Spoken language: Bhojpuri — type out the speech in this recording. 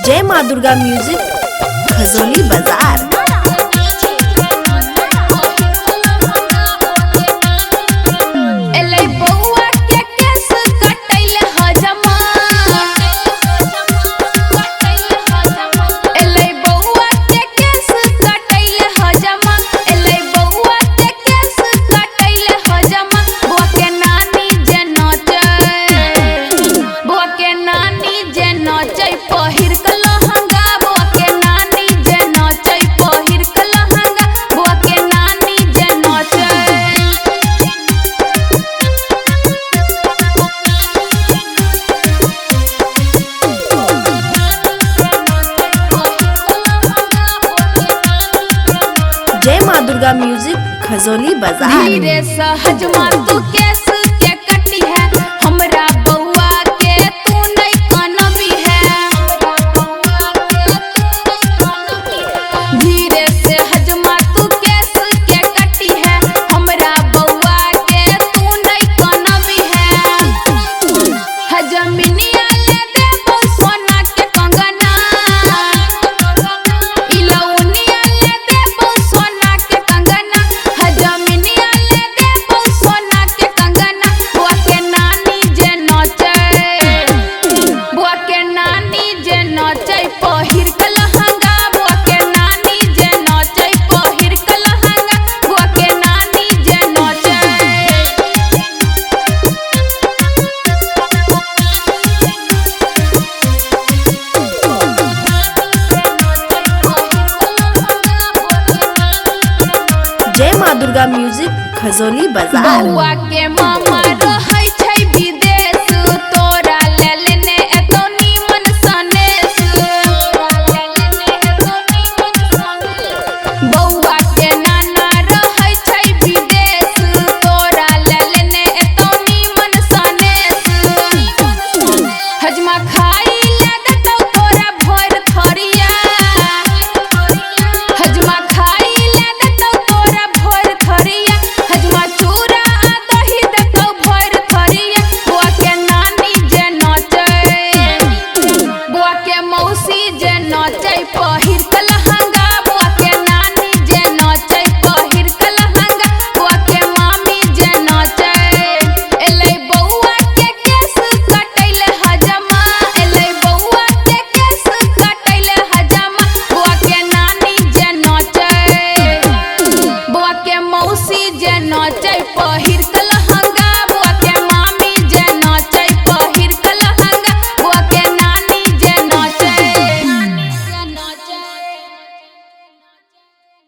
जय माँ दुर्गा म्यूजिक खजोली बाजार। जय माँ दुर्गा म्यूजिक खजोली बाजार। धीरे सहज माँ तू केस के कटी है, हमरा बउआ के तू नहीं कनबी है। धीरे से हजमा तू केस के कटी है, हमरा बउआ के तू नहीं कनबी है। हजमिनिया ले देबो सोना के कंगना, इलौनिया ले देबो सोना के कंगना। हजमिनिया ले देबो सोना के कंगना। बुआ के नानी जे नचे, बुआ के नानी जे नचे पहिर के लहंगा। बुआ के नानी जे नचे पहिर के लहंगा। बुआ के नानी जे नचे। जय माँ दुर्गा म्यूजिक खजोली बाजार। बउआ के मामा